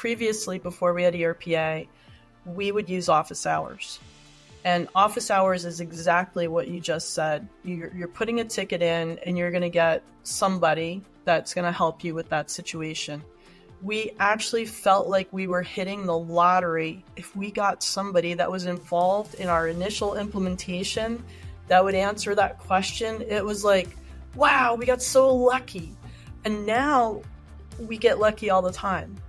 previously, before we had ERPA, we would use office hours. And office hours is exactly what you just said. You're putting a ticket in and you're going to get somebody that's going to help you with that situation. We actually felt like we were hitting the lottery if we got somebody that was involved in our initial implementation that would answer that question. It was like, wow, we got so lucky. And now we get lucky all the time.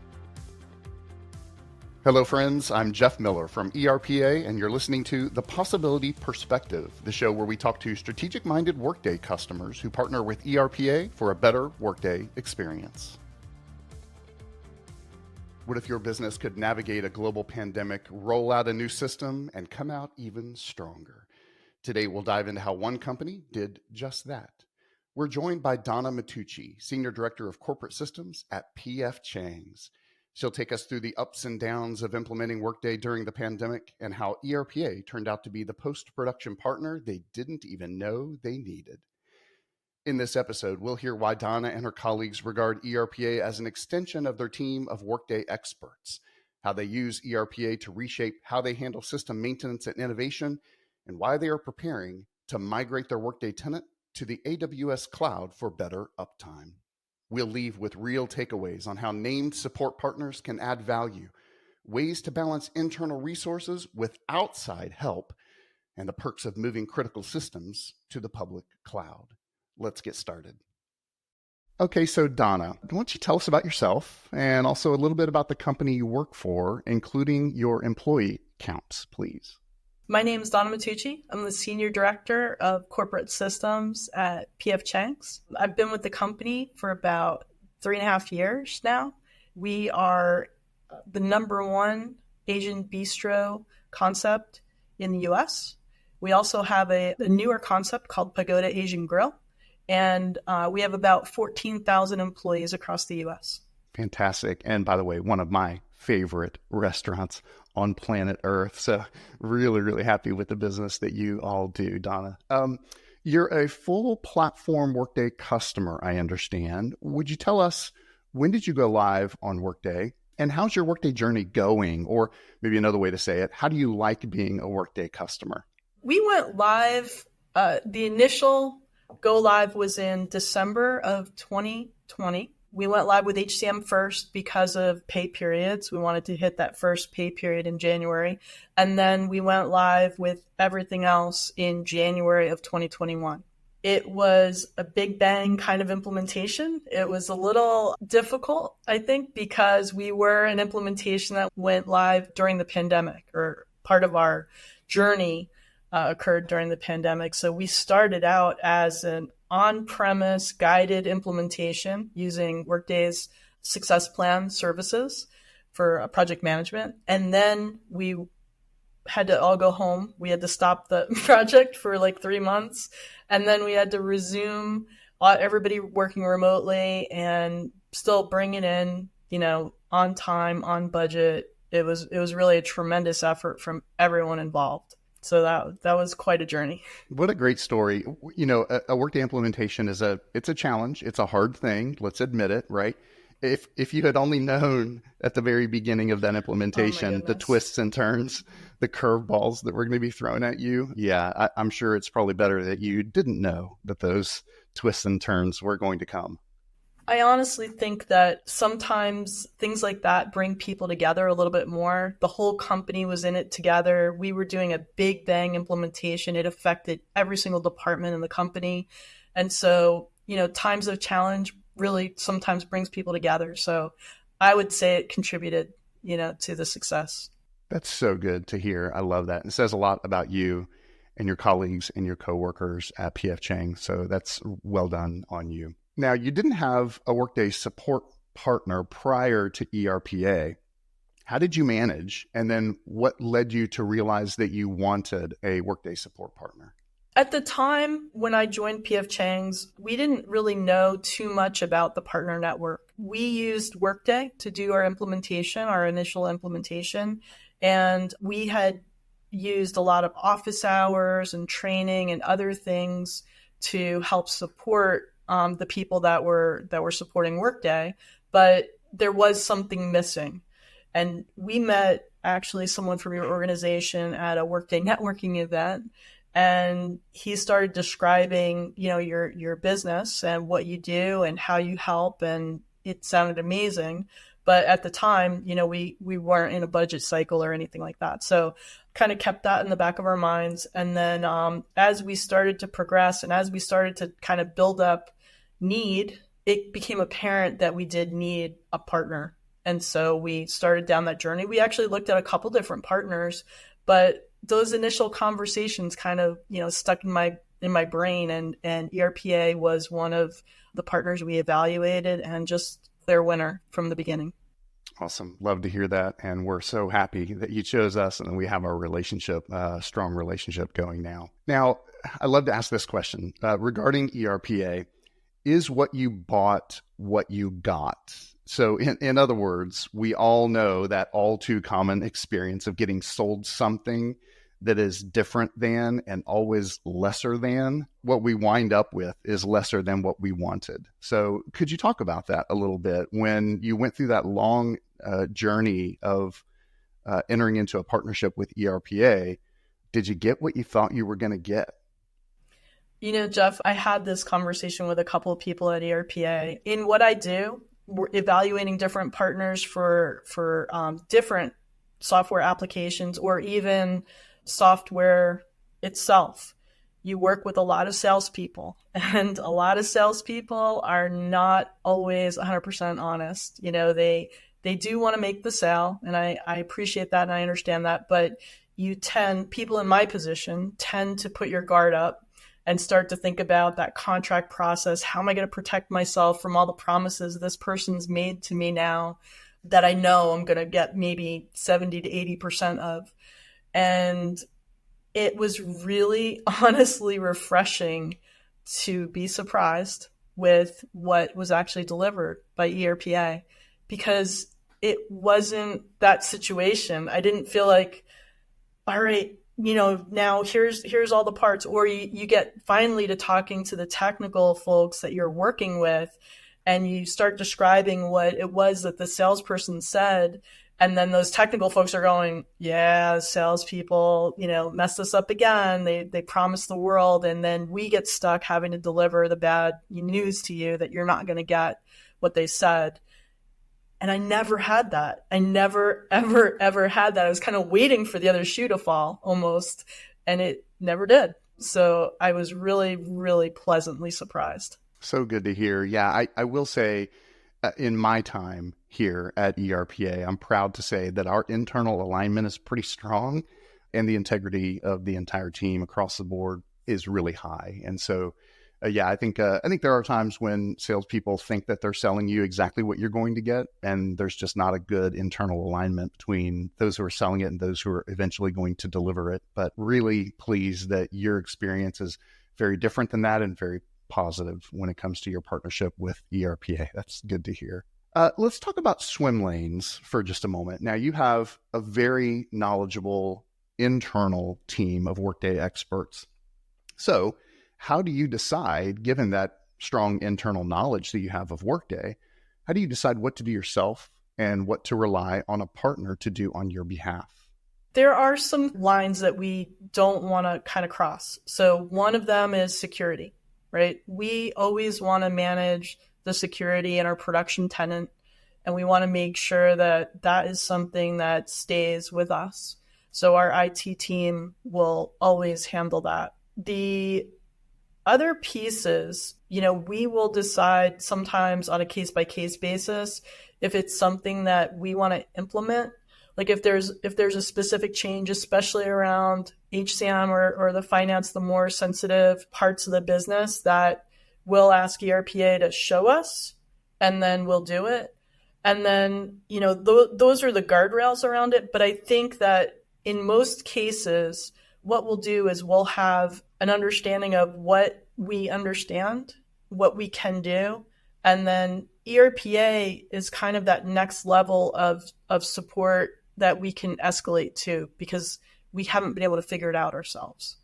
Hello, friends. I'm Jeff Miller from ERPA, and you're listening to The Possibility Perspective, the show where we talk to strategic-minded Workday customers who partner with ERPA for a better Workday experience. What if your business could navigate a global pandemic, roll out a new system, and come out even stronger? Today, we'll dive into how one company did just that. We're joined by Donna Matteucci, Senior Director of Corporate Systems at PF Chang's. She'll take us through the ups and downs of implementing Workday during the pandemic and how ERPA turned out to be the post-production partner they didn't even know they needed. In this episode, we'll hear why Donna and her colleagues regard ERPA as an extension of their team of Workday experts, how they use ERPA to reshape how they handle system maintenance and innovation, and why they are preparing to migrate their Workday tenant to the AWS cloud for better uptime. We'll leave with real takeaways on how named support partners can add value, ways to balance internal resources with outside help, and the perks of moving critical systems to the public cloud. Let's get started. Okay, so Donna, why don't you tell us about yourself and also a little bit about the company you work for, including your employee counts, please. My name is Donna Matteucci. I'm the Senior Director of Corporate Systems at PF Chang's. I've been with the company for about 3.5 years now. We are the #1 Asian bistro concept in the US. We also have a newer concept called Pagoda Asian Grill, and we have about 14,000 employees across the US. Fantastic. And by the way, one of my favorite restaurants on planet Earth. So really, really happy with the business that you all do, Donna. You're a full platform Workday customer, I understand. Would you tell us, when did you go live on Workday? And how's your Workday journey going? Or maybe another way to say it, how do you like being a Workday customer? We went live, the initial go live was in December of 2020. We went live with HCM first because of pay periods. We wanted to hit that first pay period in January. And then we went live with everything else in January of 2021. It was a big bang kind of implementation. It was a little difficult, I think, because we were an implementation that went live during the pandemic, or part of our journey occurred during the pandemic. So we started out as an on-premise guided implementation using Workday's Success Plan services for project management. And then we had to all go home. We had to stop the project for like 3 months. And then we had to resume everybody working remotely and still bringing in, on time, on budget. It was really a tremendous effort from everyone involved. So that was quite a journey. What a great story. A Workday implementation it's a challenge. It's a hard thing. Let's admit it, right? If you had only known at the very beginning of that implementation, the twists and turns, the curveballs that were going to be thrown at you. Yeah, I'm sure it's probably better that you didn't know that those twists and turns were going to come. I honestly think that sometimes things like that bring people together a little bit more. The whole company was in it together. We were doing a big bang implementation. It affected every single department in the company. And so, times of challenge really sometimes brings people together. So I would say it contributed, to the success. That's so good to hear. I love that. It says a lot about you and your colleagues and your coworkers at PF Chang. So that's well done on you. Now, you didn't have a Workday support partner prior to ERPA. How did you manage? And then what led you to realize that you wanted a Workday support partner? At the time when I joined PF Chang's, we didn't really know too much about the partner network. We used Workday to do our initial implementation, and we had used a lot of office hours and training and other things to help support the people that were supporting Workday, but there was something missing. And we met actually someone from your organization at a Workday networking event. And he started describing, your business and what you do and how you help. And it sounded amazing. But at the time, we weren't in a budget cycle or anything like that. So kind of kept that in the back of our minds. And then as we started to progress and as we started to kind of build up need, it became apparent that we did need a partner. And so we started down that journey. We actually looked at a couple different partners, but those initial conversations kind of, stuck in my brain, and ERPA was one of the partners we evaluated and just clear winner from the beginning. Awesome. Love to hear that. And we're so happy that you chose us and we have our relationship, strong relationship going now. Now, I love to ask this question regarding ERPA. Is what you bought what you got? So in other words, we all know that all too common experience of getting sold something that is different than and always lesser than. What we wind up with is lesser than what we wanted. So could you talk about that a little bit when you went through that long journey of entering into a partnership with ERPA? Did you get what you thought you were going to get? Jeff, I had this conversation with a couple of people at ERPA. In what I do, we're evaluating different partners for different software applications or even software itself. You work with a lot of salespeople, and a lot of salespeople are not always 100% honest. They do want to make the sale, and I appreciate that and I understand that, but people in my position tend to put your guard up and start to think about that contract process. How am I going to protect myself from all the promises this person's made to me now that I know I'm going to get maybe 70 to 80% of? And it was really honestly refreshing to be surprised with what was actually delivered by ERPA, because it wasn't that situation. I didn't feel like, all right, now here's all the parts, or you get finally to talking to the technical folks that you're working with, and you start describing what it was that the salesperson said. And then those technical folks are going, yeah, salespeople, messed us up again. They promised the world. And then we get stuck having to deliver the bad news to you that you're not going to get what they said. And I never had that. I never, ever, ever had that. I was kind of waiting for the other shoe to fall almost, and it never did. So I was really, really pleasantly surprised. So good to hear. Yeah, I will say in my time here at ERPA, I'm proud to say that our internal alignment is pretty strong and the integrity of the entire team across the board is really high. And so I think there are times when salespeople think that they're selling you exactly what you're going to get, and there's just not a good internal alignment between those who are selling it and those who are eventually going to deliver it. But really pleased that your experience is very different than that and very positive when it comes to your partnership with ERPA. That's good to hear. Let's talk about swim lanes for just a moment. Now, you have a very knowledgeable internal team of Workday experts. So how do you decide, given that strong internal knowledge that you have of Workday, how do you decide what to do yourself and what to rely on a partner to do on your behalf? There are some lines that we don't want to kind of cross. So one of them is security, right? We always want to manage the security in our production tenant, and we want to make sure that that is something that stays with us. So our IT team will always handle that. The other pieces, we will decide sometimes on a case-by-case basis if it's something that we want to implement. Like if there's a specific change, especially around HCM or the finance, the more sensitive parts of the business, that we'll ask ERPA to show us, and then we'll do it. And then, those are the guardrails around it. But I think that in most cases, what we'll do is we'll have an understanding of what we understand, what we can do. And then ERPA is kind of that next level of support that we can escalate to, because we haven't been able to figure it out ourselves.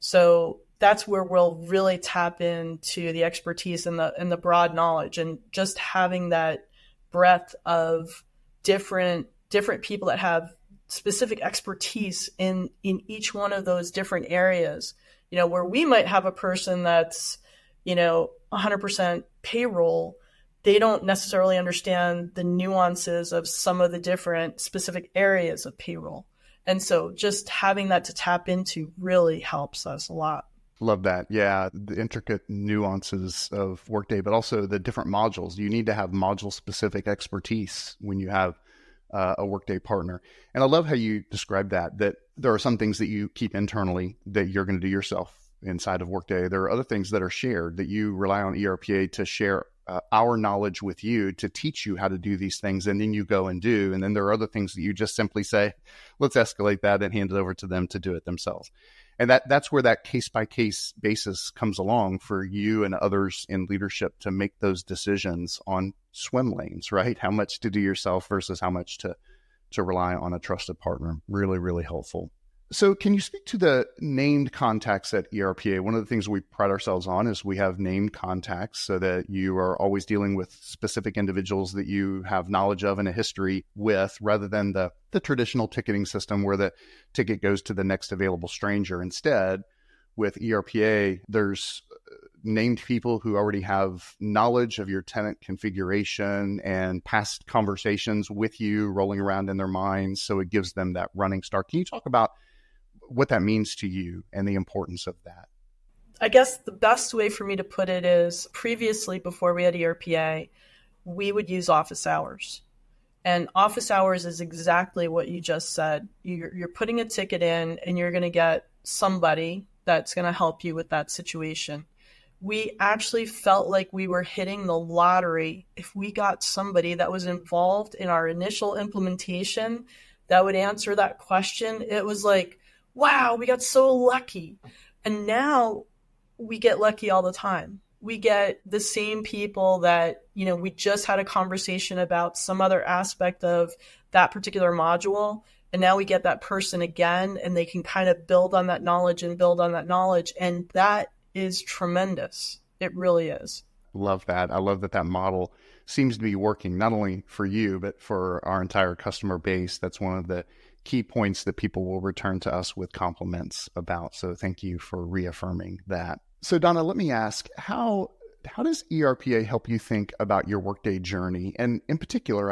So that's where we'll really tap into the expertise and the broad knowledge, and just having that breadth of different different people that have specific expertise in each one of those different areas. Where we might have a person that's 100% payroll, they don't necessarily understand the nuances of some of the different specific areas of payroll. And so just having that to tap into really helps us a lot. Love that. Yeah, the intricate nuances of Workday, but also the different modules. You need to have module-specific expertise when you have a Workday partner. And I love how you describe that there are some things that you keep internally that you're going to do yourself inside of Workday. There are other things that are shared that you rely on ERPA to share our knowledge with you to teach you how to do these things. And then you go and do. And then there are other things that you just simply say, let's escalate that and hand it over to them to do it themselves. And that's where that case-by-case basis comes along for you and others in leadership to make those decisions on swim lanes, right? How much to do yourself versus how much to rely on a trusted partner. Really, really helpful. So can you speak to the named contacts at ERPA? One of the things we pride ourselves on is we have named contacts so that you are always dealing with specific individuals that you have knowledge of and a history with, rather than the traditional ticketing system where the ticket goes to the next available stranger. Instead, with ERPA, there's named people who already have knowledge of your tenant configuration and past conversations with you rolling around in their minds. So it gives them that running start. Can you talk about what that means to you and the importance of that? I guess the best way for me to put it is previously, before we had ERPA, we would use office hours. And office hours is exactly what you just said. You're putting a ticket in and you're going to get somebody that's going to help you with that situation. We actually felt like we were hitting the lottery if we got somebody that was involved in our initial implementation that would answer that question. It was like, wow, we got so lucky. And now we get lucky all the time. We get the same people that, we just had a conversation about some other aspect of that particular module. And now we get that person again, and they can kind of build on that knowledge and build on that knowledge. And that is tremendous. It really is. Love that. I love that model seems to be working not only for you, but for our entire customer base. That's one of the key points that people will return to us with compliments about. So thank you for reaffirming that. So Donna, let me ask, how does ERPA help you think about your Workday journey? And in particular,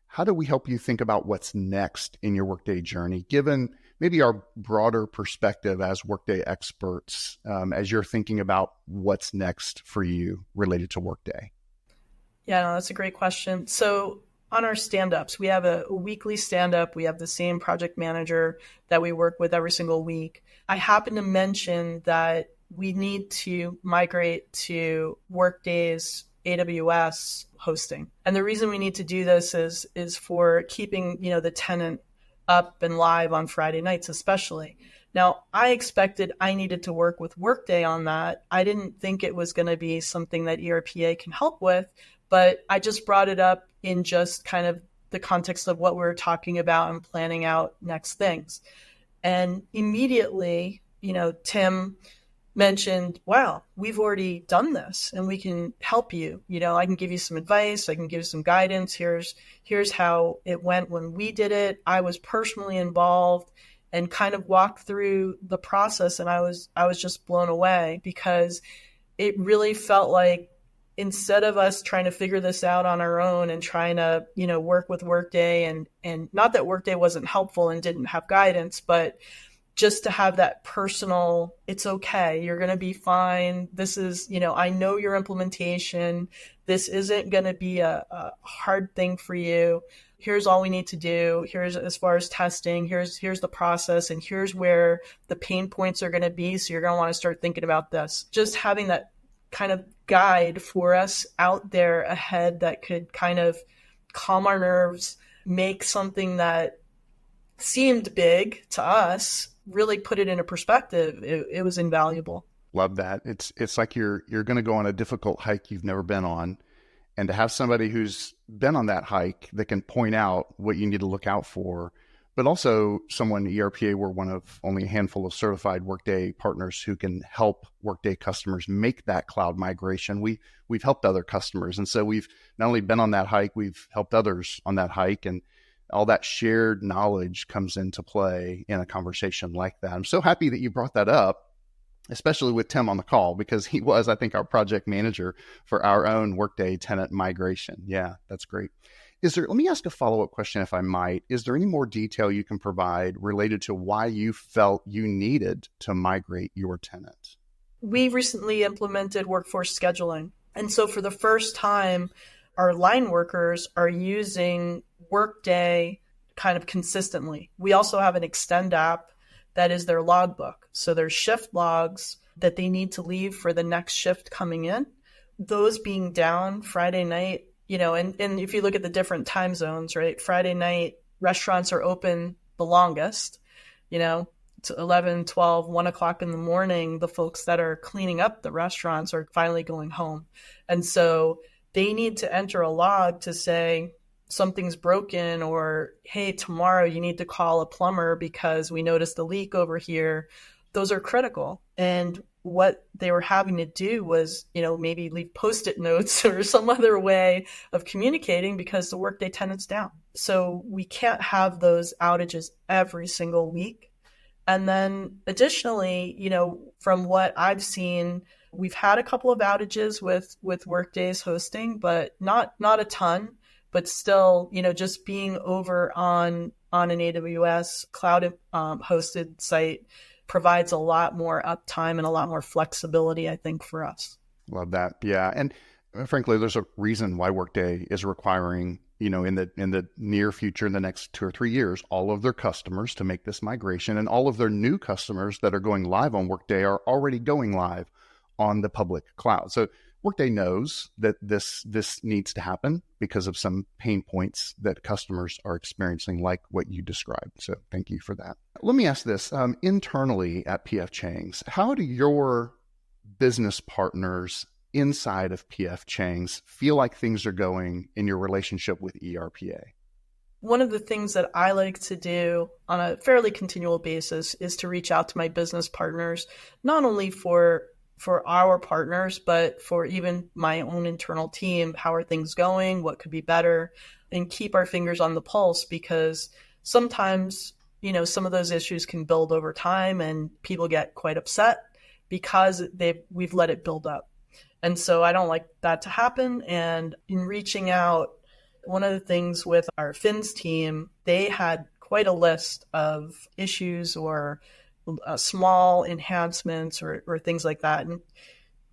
how do we help you think about what's next in your Workday journey, given maybe our broader perspective as Workday experts, as you're thinking about what's next for you related to Workday? Yeah, no, that's a great question. So on our stand-ups, we have a weekly stand-up. We have the same project manager that we work with every single week. I happen to mention that we need to migrate to Workday's AWS hosting. And the reason we need to do this is for keeping, the tenant up and live on Friday nights, especially. Now, I expected I needed to work with Workday on that. I didn't think it was going to be something that ERPA can help with, but I just brought it up in just kind of the context of what we were talking about and planning out next things. And immediately, Tim mentioned, wow, we've already done this and we can help you. I can give you some advice. I can give you some guidance. Here's how it went when we did it. I was personally involved and kind of walked through the process. And I was just blown away because it really felt like instead of us trying to figure this out on our own and trying to, work with Workday and not that Workday wasn't helpful and didn't have guidance, but just to have that personal, it's okay, you're going to be fine. This is, I know your implementation. This isn't going to be a hard thing for you. Here's all we need to do. Here's as far as testing, here's the process, and here's where the pain points are going to be. So you're going to want to start thinking about this. Just having that kind of guide for us out there ahead that could kind of calm our nerves, make something that seemed big to us, really put it into perspective. It was invaluable. Love that. It's like you're going to go on a difficult hike you've never been on, and to have somebody who's been on that hike that can point out what you need to look out for, but also someone ERPA, we're one of only a handful of certified Workday partners who can help Workday customers make that cloud migration. We've helped other customers, and so we've not only been on that hike, we've helped others on that hike, and all that shared knowledge comes into play in a conversation like that. I'm so happy that you brought that up, especially with Tim on the call, because he was, I think, our project manager for our own Workday tenant migration. Yeah, that's great. Let me ask a follow-up question, if I might. Is there any more detail you can provide related to why you felt you needed to migrate your tenant? We recently implemented workforce scheduling. And so for the first time, our line workers are using Workday kind of consistently. We also have an Extend app that is their logbook. So there's shift logs that they need to leave for the next shift coming in. Those being down Friday night, and if you look at the different time zones, right? Friday night, restaurants are open the longest, to 11, 12, 1 o'clock in the morning. The folks that are cleaning up the restaurants are finally going home. And so they need to enter a log to say something's broken, or, hey, tomorrow you need to call a plumber because we noticed a leak over here. Those are critical. And what they were having to do was, maybe leave Post-it notes or some other way of communicating because the Workday tenant's down. So we can't have those outages every single week. And then additionally, from what I've seen, we've had a couple of outages with Workday's hosting, but not a ton, but still, just being over on an AWS cloud hosted site provides a lot more uptime and a lot more flexibility, I think, for us. Love that. Yeah. And frankly, there's a reason why Workday is requiring, in the near future, in the next 2 or 3 years, all of their customers to make this migration, and all of their new customers that are going live on Workday are already going live on the public cloud. So Workday knows that this needs to happen because of some pain points that customers are experiencing, like what you described. So thank you for that. Let me ask this. Internally at PF Chang's, how do your business partners inside of PF Chang's feel like things are going in your relationship with ERPA? One of the things that I like to do on a fairly continual basis is to reach out to my business partners, not only for our partners, but for even my own internal team. How are things going? What could be better? And keep our fingers on the pulse, because sometimes, some of those issues can build over time and people get quite upset because we've let it build up. And so I don't like that to happen. And in reaching out, one of the things with our Fins team, they had quite a list of issues or small enhancements or things like that. And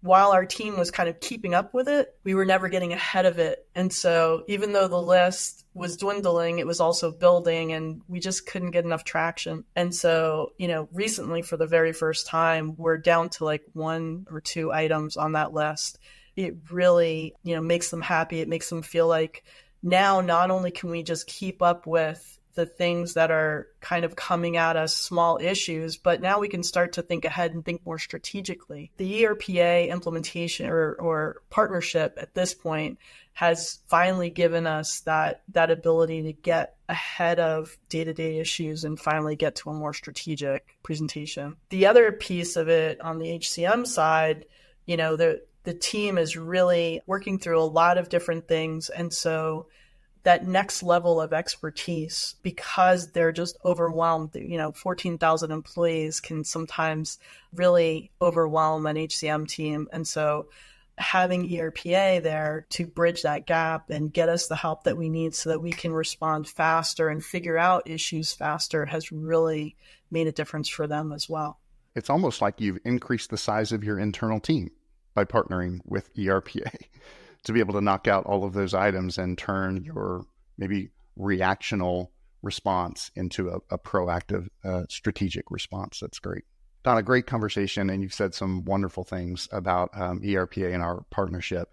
while our team was kind of keeping up with it, we were never getting ahead of it. And so even though the list was dwindling, it was also building, and we just couldn't get enough traction. And so, recently, for the very first time, we're down to like 1 or 2 items on that list. It really, makes them happy. It makes them feel like now not only can we just keep up with the things that are kind of coming at us, small issues, but now we can start to think ahead and think more strategically. The ERPA implementation or partnership at this point has finally given us that ability to get ahead of day-to-day issues and finally get to a more strategic presentation. The other piece of it on the HCM side, the team is really working through a lot of different things. And so that next level of expertise, because they're just overwhelmed, 14,000 employees can sometimes really overwhelm an HCM team. And so having ERPA there to bridge that gap and get us the help that we need so that we can respond faster and figure out issues faster has really made a difference for them as well. It's almost like you've increased the size of your internal team by partnering with ERPA to be able to knock out all of those items and turn your maybe reactional response into a proactive, strategic response. That's great. Donna, great conversation, and you've said some wonderful things about ERPA and our partnership.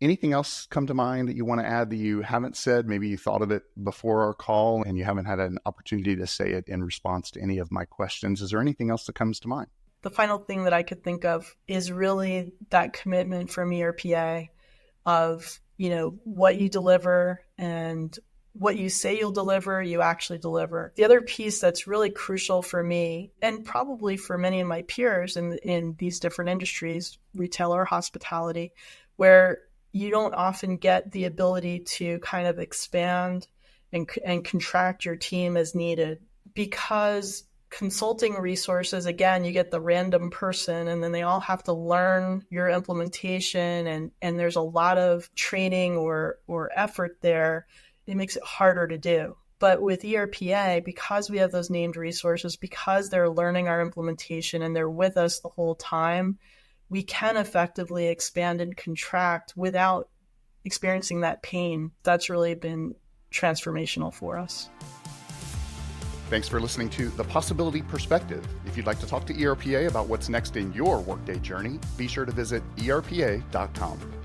Anything else come to mind that you want to add that you haven't said? Maybe you thought of it before our call and you haven't had an opportunity to say it in response to any of my questions. Is there anything else that comes to mind? The final thing that I could think of is really that commitment from ERPA of, what you deliver and what you say you'll deliver, you actually deliver. The other piece that's really crucial for me, and probably for many of my peers in these different industries, retail or hospitality, where you don't often get the ability to kind of expand and contract your team as needed. Because consulting resources, again, you get the random person and then they all have to learn your implementation, and there's a lot of training or effort there. It makes it harder to do. But with ERPA, because we have those named resources, because they're learning our implementation and they're with us the whole time, we can effectively expand and contract without experiencing that pain. That's really been transformational for us. Thanks for listening to The Possibility Perspective. If you'd like to talk to ERPA about what's next in your Workday journey, be sure to visit erpa.com.